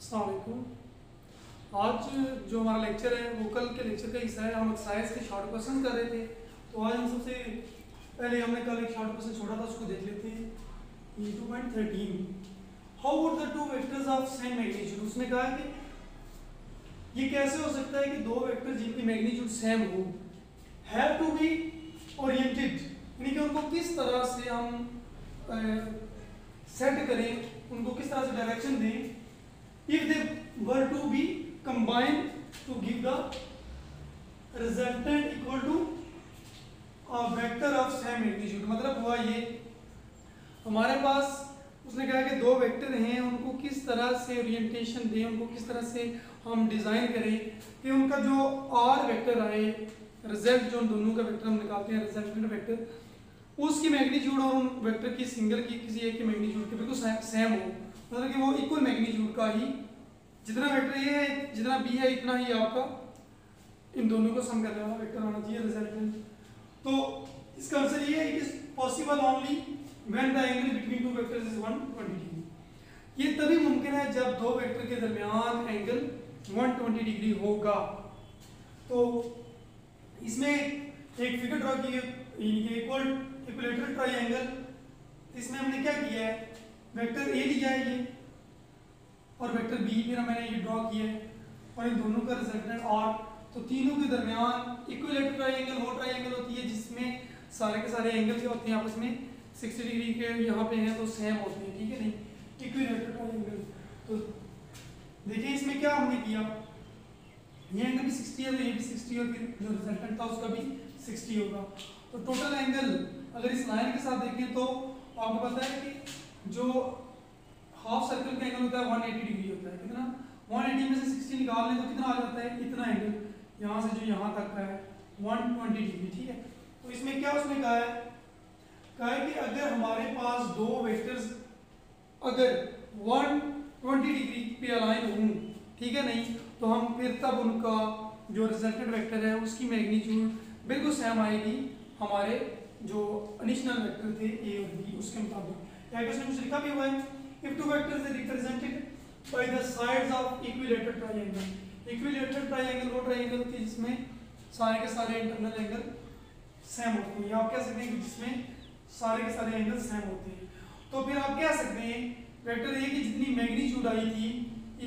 अस्सलाम वालेकुम। आज जो हमारा लेक्चर है वो कल के लेक्चर का हिस्सा है। हम एक्सरसाइज के शॉर्ट क्वेश्चन कर रहे थे, तो आज हम सबसे पहले हमने कल एक शॉर्ट क्वेश्चन छोड़ा था, उसको देख लेते हैं। ये 2.13 how would the two vectors of same magnitude. उसने कहा कि ये कैसे हो सकता है कि दो वेक्टर जिनकी मैग्नीट्यूड सेम हो हैव टू बी ओरिएंटेड, यानी कि उनको किस तरह से हम सेट करें, उनको किस तरह से डायरेक्शन दें if they were to be combined to give the resultant equal to a vector of same magnitude। मतलब हुआ ये हमारे पास उसने कहा कि दो वेक्टर हैं, उनको किस तरह से ओरिएंटेशन दें, उनको किस तरह से हम डिज़ाइन करें कि उनका जो आर वेक्टर आए, रिजल्ट जो उन दोनों का वेक्टर हम निकालते हैं रिजल्टेंट वेक्टर, उसकी मैग्नीट्यूड और उन वेक्टर की सिंगल की किसी एक की मैग्नीट्यूड के बिल्कुल सेम हो, मतलब कि वो इक्वल मैग्नीट्यूड का ही, जितना वेक्टर ये है जितना बी है इतना ही आपका इन दोनों को सम करने वाला वेक्टर होना चाहिए रिजल्टेंट। तो इसका आंसर ये है, it is possible only when the angle between two vectors is 120 degree. ये तभी मुमकिन है जब दो वेक्टर के दरमियान एंगल 120 डिग्री होगा। तो इसमें एक फिगर ड्रॉ की है इक्विलेटरल ट्रायंगल। इसमें हमने क्या किया है, वेक्टर ए लिया है ये और वेक्टर बी, फिर मैंने ये ड्रॉ किया है और इन दोनों का रिजल्टेंट आर। तो तीनों के दरमियान इक्विलेटरल ट्रायंगल वो ट्रायंगल होती है जिसमें सारे के सारे एंगल क्या होते हैं आपस में 60 डिग्री के यहाँ पे हैं तो सेम होते हैं, ठीक है नहीं, इक्विलेटरल ट्रायंगल। तो देखिए इसमें क्या हमने किया, ये एंगल भी 60 है तो ये भी 60 और फिर जो रिजल्टेंट था उसका भी 60 होगा। तो टोटल एंगल अगर इस लाइन के साथ देखें तो आपको पता है कि जो हाफ सर्कल का एंगल होता है 180 डिग्री होता है। कितना 180 में से 60 निकाल लें तो कितना आ जाता है, इतना एंगल यहाँ से जो यहाँ तक का है 120 डिग्री, ठीक है। तो इसमें क्या उसने कहा है कि अगर हमारे पास दो वेक्टर्स अगर 120 डिग्री पे अलाइन हों, ठीक है नहीं, तो हम फिर तब उनका जो रिजल्टेंट वेक्टर है उसकी मैग्नीट्यूड बिल्कुल सेम आएगी हमारे जो इनिशियल वेक्टर थे ए और बी उसके मुताबिक। या इसमें कुछ लिखा भी हुआ है, if two vectors are represented by the sides of equilateral triangle। equilateral triangle वो ट्रायंगल होती है जिसमें सारे के सारे इंटरनल एंगल सेम होते हैं, या आप कह सकते हैं कि जिसमें सारे के सारे एंगल सेम होते हैं। तो फिर आप कह सकते हैं वेक्टर ए की जितनी मैग्नीट्यूड आई थी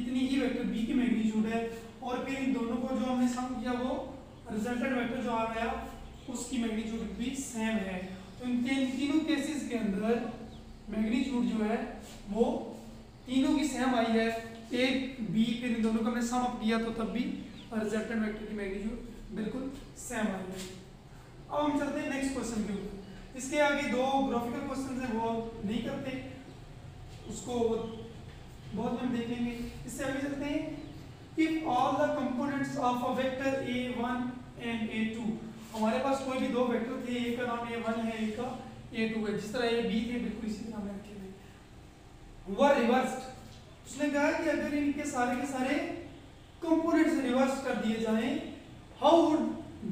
इतनी ही वेक्टर बी की मैग्नीट्यूड है, और फिर इन दोनों को जो हमने सम किया वो रिजल्टेंट वेक्टर जो आ गया उसकी मैग्नीट्यूड भी सेम है। तो इन तीनों केसेस के अंदर मैग्नीट्यूड जो है वो तीनों की सेम आई है, ए बी, फिर इन दोनों का हमने सम अप किया तो तब भी रिजल्टेंट वेक्टर की मैग्नीट्यूड बिल्कुल सेम आई है। अब हम चलते हैं नेक्स्ट क्वेश्चन के ऊपर। इसके आगे दो ग्राफिकल क्वेश्चन है वो नहीं करते, उसको बहुत हम देखेंगे। इससे आगे चलते हैं, if all the components of a vector a1 and a2, हमारे पास कोई भी दो वेक्टर थे, एक का नाम a1 है, एक का a2 है, जिस तरह a b थे बिल्कुल इसी तरह में रखे हुए वो रिवर्स्ड। उसने कहा कि अगर इनके सारे के सारे कंपोनेंट्स रिवर्स कर दिए जाएं, how would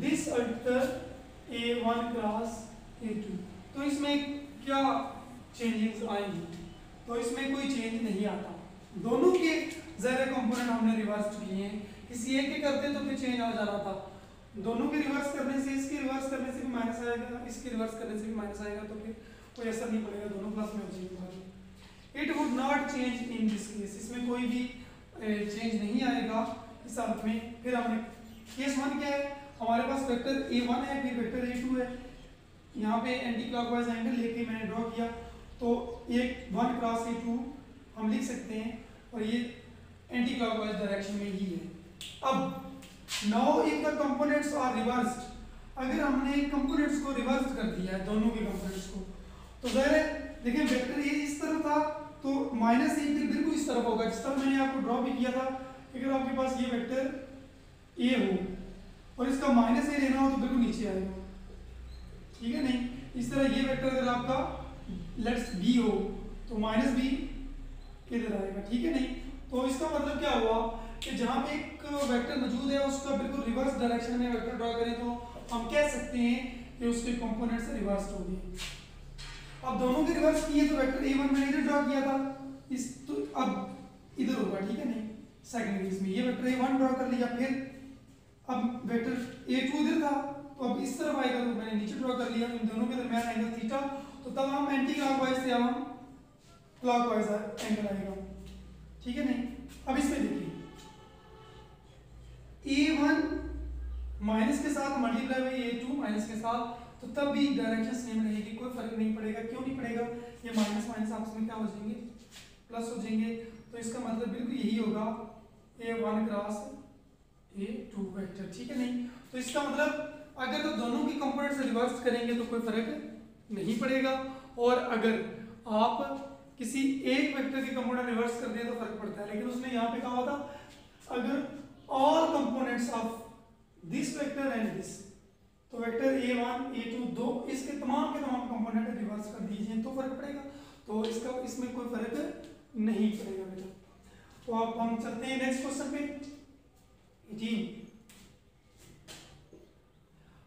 this alter a1 cross a2। तो इसमें क्या चेंजेस आएंगे, तो इसमें कोई चेंज नहीं आता। दोनों के ज़ाहिर कंपोनेंट हमने रिवर्स किए हैं, किसी एक के करते तो फिर चेंज आ जाना था। दोनों के रिवर्स करने से, इसके रिवर्स करने से भी माइनस आएगा, इसके रिवर्स करने से भी माइनस आएगा, तो फिर कोई असर नहीं पड़ेगा, दोनों प्लस में हो जाएगा। It would not change in this case, इसमें कोई भी चेंज नहीं आएगा इस अर्थ में। फिर हमने केस 1 क्या है, हमारे पास वेक्टर a1 है, फिर वेक्टर a2 है, यहाँ पे एंटी क्लॉकवाइज एंगल लेके मैंने ड्रॉ किया, तो एक 1 क्रॉस a2 हम लिख सकते हैं, और ये एंटी क्लॉकवाइज डायरेक्शन में ही है। अब now if the components are reversed, अगर हमने कंपोनेंट्स को रिवर्स कर दिया है दोनों के कंपोनेंट्स को, तो ज़ाहिर है देखिए वेक्टर ए इस तरफ था तो माइनस ए फिर बिल्कुल इस तरफ होगा, जिस तरह मैंने आपको ड्रॉ भी किया था। अगर आपके पास ये वेक्टर ए हो और इसका माइनस ए लेना हो तो बिल्कुल नीचे आएगा, ठीक है नहीं। इस तरह ये वेक्टर अगर आपका लेट्स बी हो तो माइनस बी इधर आएगा, ठीक है नहीं। तो इसका मतलब क्या हुआ कि जहाँ पे एक वेक्टर मौजूद है उसका बिल्कुल रिवर्स डायरेक्शन में वेक्टर ड्रॉ करें तो हम कह सकते हैं कि उसके कंपोनेंट्स रिवर्स हो गए। अब दोनों के रिवर्स किए तो वेक्टर a1 मैंने इधर ड्रॉ किया था, इस तो अब इधर होगा, ठीक है नहीं। सेकंड केस में ये वेक्टर A1 ड्रॉ कर लिया, फिर अब वेक्टर A2 इधर था तो अब इस तरफ आएगा तो मैंने नीचे ड्रॉ कर लिया, इन दोनों के दरमियान एंगल थीटा, तो तब हम एंटी क्लॉकवाइज से हम क्लॉकवाइज एंगल आएगा, ठीक है नहीं। अब इसमें देखिए A1 माइनस के साथ मल्टीप्लाई बाई A2 माइनस के साथ, तो तब भी डायरेक्शन सेम रहेगी, कोई फर्क नहीं पड़ेगा। क्यों नहीं पड़ेगा? ये माइनस माइनस आपस में क्या हो जाएंगे, प्लस हो जाएंगे, तो इसका मतलब बिल्कुल यही होगा A1 क्रॉस A2 वेक्टर, ठीक है नहीं। तो इसका मतलब अगर तो दोनों की कंपोनेंट से रिवर्स करेंगे तो कोई फर्क नहीं पड़ेगा, और अगर आप किसी एक वेक्टर की कंपोनेंट रिवर्स कर दें तो फर्क पड़ता है। लेकिन उसने यहाँ पे कहा था अगर all components of this vector and this, तो वेक्टर A1 A2 दो इसके तमाम के तमाम कंपोनेंट रिवर्स कर दीजिए तो फर्क पड़ेगा, तो इसका इसमें कोई फर्क नहीं पड़ेगा बेटा। तो अब हम चलते हैं नेक्स्ट क्वेश्चन पे जी।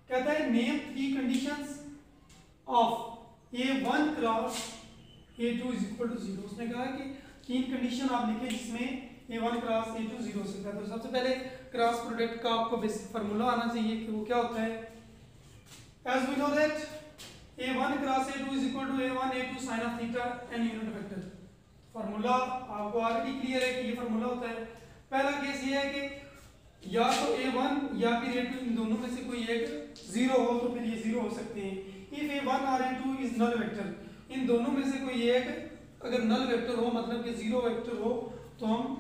कहता है name 3 conditions of A1 cross A2 is equal to 0। उसने कहा कि 3 कंडीशन आप लिखें जिसमें A1 क्रॉस A2 0 हो सकता है। तो सबसे पहले क्रॉस प्रोडक्ट का आपको बेसिक फार्मूला आना चाहिए कि वो क्या होता है। As we know that A1 cross A2 is equal to A1 A2 sin of theta and unit vector। Formula आपको ऑलरेडी क्लियर है कि ये फार्मूला होता है। पहला केस ये है कि या तो A1 या फिर A2 इन दोनों में से कोई एक 0 हो तो फिर ये 0 हो सकते हैं। If A1 or A2 is null vector, इन दोनों में से कोई एक अगर नल वेक्टर हो मतलब कि 0 वेक्टर हो तो हम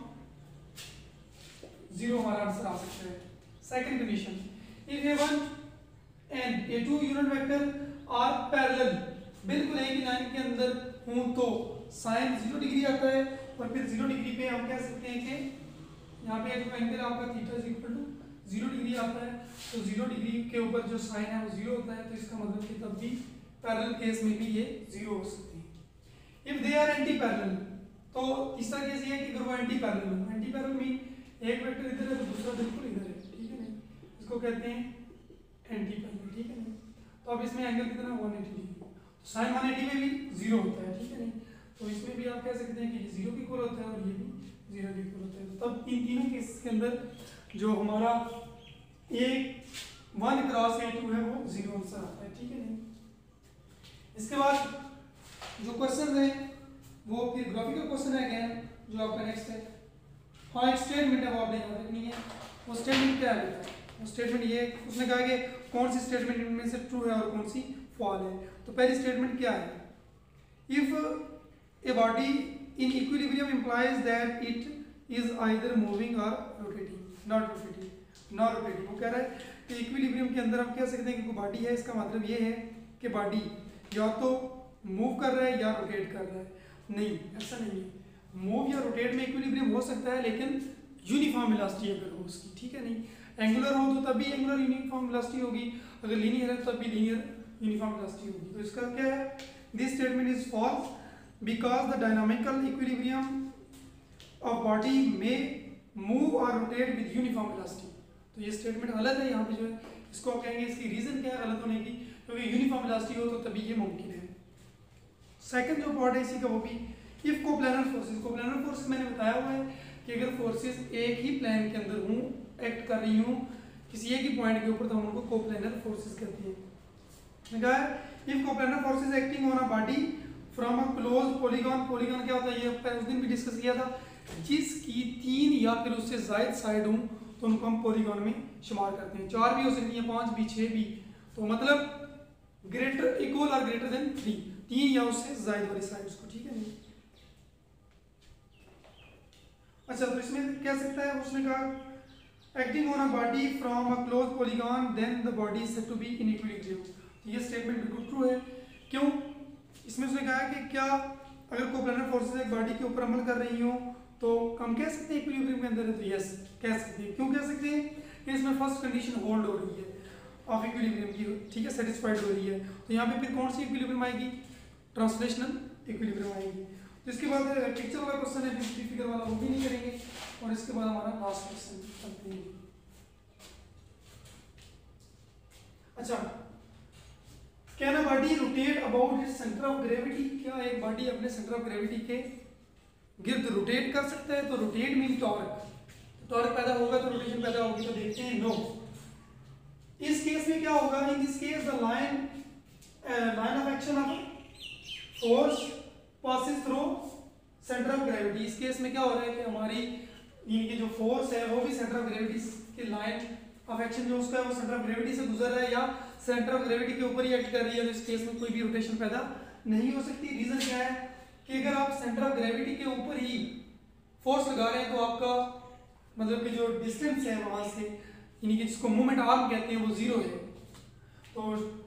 0 हमारा आंसर आ सकता है। Second condition, if A1 and A2 unit vector are parallel, बिल्कुल एक ही लाइन के अंदर हूं तो साइन 0 डिग्री आता है, और फिर 0 डिग्री पे हम कह सकते हैं कि यहाँ पे जो एंगल आपका theta is equal to 0 degree आता है, तो 0 डिग्री के ऊपर जो साइन है वो 0 होता है, तो इसका मतलब कि तब भी पैरेलल केस में भी ये 0 हो सकते हैं। If they are anti parallel, तो तीसरा केस ये है कि अगर वो एंटी पैरेलल हो। एंटी पैरेलल मीन एक वेक्टर इधर है तो दूसरा बिल्कुल इधर है, ठीक है नहीं, इसको कहते हैं एंटी पैरेलल, ठीक है नहीं। तो अब इसमें एंगल कितना 180 डिग्री, तो साइन 180 में भी 0 होता है, ठीक है नहीं। तो इसमें भी आप कह सकते हैं कि ये 0 के इक्वल होता है और ये भी 0 के इक्वल होता है। तो तब इन तीनों केस के अंदर जो हमारा A1 क्रॉस A2 है वो 0 आंसर आता है, ठीक है नहीं। इसके बाद जो क्वेश्चन है वो फिर ग्राफिकल क्वेश्चन है अगेन जो आपका नेक्स्ट है। हाँ एक स्टेटमेंट है वो आपने याद रखनी है। वो स्टेटमेंट क्या है? वो स्टेटमेंट ये उसने कहा कि कौन सी स्टेटमेंट इनमें से ट्रू है और कौन सी फॉल है। तो पहली स्टेटमेंट क्या है? If a body in equilibrium implies that it is either moving और रोटेटिंग नॉट रोटेटिंग। वो कह रहा है कि इक्विलिब्रियम के अंदर हम कह सकते हैं कि कोई बॉडी है, इसका मतलब ये है कि बॉडी या तो मूव कर रहा है या रोटेट कर रहा है। नहीं, ऐसा नहीं है। मूव या रोटेट में इक्विलिब्रियम हो सकता है लेकिन यूनिफॉर्म वेलोसिटी अगर हो उसकी, ठीक है नहीं। एंगुलर हो तो तब भी एंगुलर यूनिफॉर्म वेलोसिटी होगी, अगर लीनियर है तब भी लीनियर यूनिफॉर्म वेलोसिटी होगी। तो इसका क्या है? This statement is false because the dynamical equilibrium of body में मूव और रोटेट विद यूनिफॉर्म वेलोसिटी। तो ये स्टेटमेंट गलत है। यहाँ पे जो है इसको आप कहेंगे इसकी रीजन क्या है गलत होने की, क्योंकि यूनिफॉर्म वेलोसिटी हो तो तभी ये मुमकिन है। सेकंड जो पार्ट है इसी का वो भी इफ कोप्लानर फोर्सेस मैंने बताया हुआ है कि अगर फोर्सेस एक ही प्लेन के अंदर हूँ, एक्ट कर रही हूँ किसी एक ही पॉइंट के ऊपर, तो हम उनको कोप्लानर फोर्सेस कहते हैं। If coplanar forces acting on a body from a close polygon, polygon क्या होता है ये उस दिन भी डिस्कस किया था, जिसकी 3 या फिर उससे ज्यादा साइड हूँ तो उनको हम पॉलीगॉन में शुमार करते हैं। 4 भी हो सकती है, 5 भी, 6 भी, तो मतलब ग्रेटर इक्वल और ग्रेटर देन 3 या उससे ज्यादा वाली साइड्स को, ठीक है नहीं। अच्छा, तो इसमें क्या सकता है? उसने कहा acting on a body from a close polygon then the body is said to be in equilibrium. तो ये स्टेटमेंट बिल्कुल ट्रू है। क्यों? इसमें उसने कहा कि क्या अगर कोप्लानर फोर्सेस एक बॉडी के ऊपर अमल कर रही हो तो हम कह सकते हैं इक्विलिब्रियम के अंदर है, तो यस कह सकते हैं। क्यों कह सकते हैं? कि इसमें फर्स्ट कंडीशन होल्ड हो रही है ऑफ इक्विलिब्रियम की, ठीक है, सेटिस्फाइड हो रही है। तो यहाँ पे फिर कौन सी इक्विलिब्रियम आएगी? ट्रांसलेशनल इक्विलिब्रियम आएगी। तो इसके बाद पिक्चर वाला क्वेश्चन है, फिगर वाला वो भी नहीं करेंगे, और इसके बाद हमारा लास्ट क्वेश्चन करते हैं। अच्छा, can a body rotate about its centre of gravity? क्या एक बॉडी अपने सेंटर ऑफ ग्रेविटी के गिर्द रोटेट कर सकता है? तो रोटेट मीन टॉर्क, टॉर्क पैदा होगा तो रोटेशन पैदा होगी, तो देखते हैं नो। इस केस में क्या होगा, in this case the line of action of force passes through centre of gravity. इस केस में क्या हो रहा है कि हमारी इनकी जो फोर्स है वो भी सेंटर ऑफ ग्रेविटी की लाइन ऑफ एक्शन जो उसका है वो सेंटर ऑफ ग्रेविटी से गुजर रहा है या सेंटर ऑफ ग्रेविटी के ऊपर ही एक्ट कर रही है, तो इस केस में कोई भी रोटेशन पैदा नहीं हो सकती। रीजन क्या है कि अगर आप सेंटर ऑफ ग्रेविटी के ऊपर ही फोर्स लगा रहे हैं तो आपका मतलब कि जो डिस्टेंस है वहां से यानी कि जिसको मूवमेंट आर्म कहते हैं वो जीरो है, तो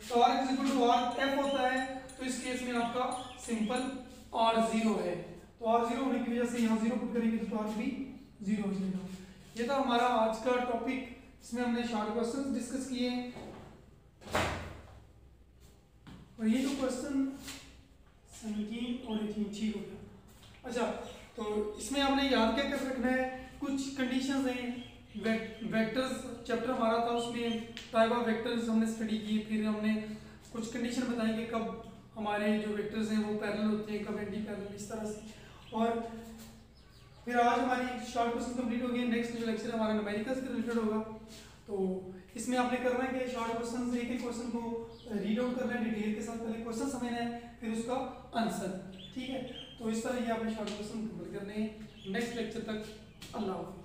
torque is equal to R F होता है। तो इस केस में आपका सिंपल आर जीरो है, तो आर जीरो होने की वजह से यहाँ जीरो पुट करेंगे तो टॉर्क भी जीरो हो जाएगा। ये था हमारा आज का टॉपिक, इसमें हमने शॉर्ट क्वेश्चंस डिस्कस किए और ये जो क्वेश्चन 17 और 18 ठीक हो गया। अच्छा, तो इसमें आपने याद क्या कर रखना है, कुछ कंडीशंस हैं। वेक्टर्स चैप्टर हमारा था, उसमें टाइप ऑफ वेक्टर्स हमने स्टडी किए, फिर हमने कुछ कंडीशन बताई कि कब हमारे जो वेक्टर्स हैं वो पैरेलल होते हैं, कब एंटी पैरेलल, इस तरह से। और फिर आज हमारी शॉर्ट क्वेश्चन कंप्लीट हो गई। नेक्स्ट जो लेक्चर हमारा न्यूमेरिकल्स से रिलेटेड होगा, तो इसमें आपने करना है कि शॉर्ट क्वेश्चन से एक एक क्वेश्चन को रीड आउट करना है डिटेल के साथ, पहले क्वेश्चन समझना है फिर उसका आंसर, ठीक है। तो इस तरह ये आपने शॉर्ट क्वेश्चन कंप्लीट करने हैं। नेक्स्ट लेक्चर तक अल्लाह हाफ़िज़।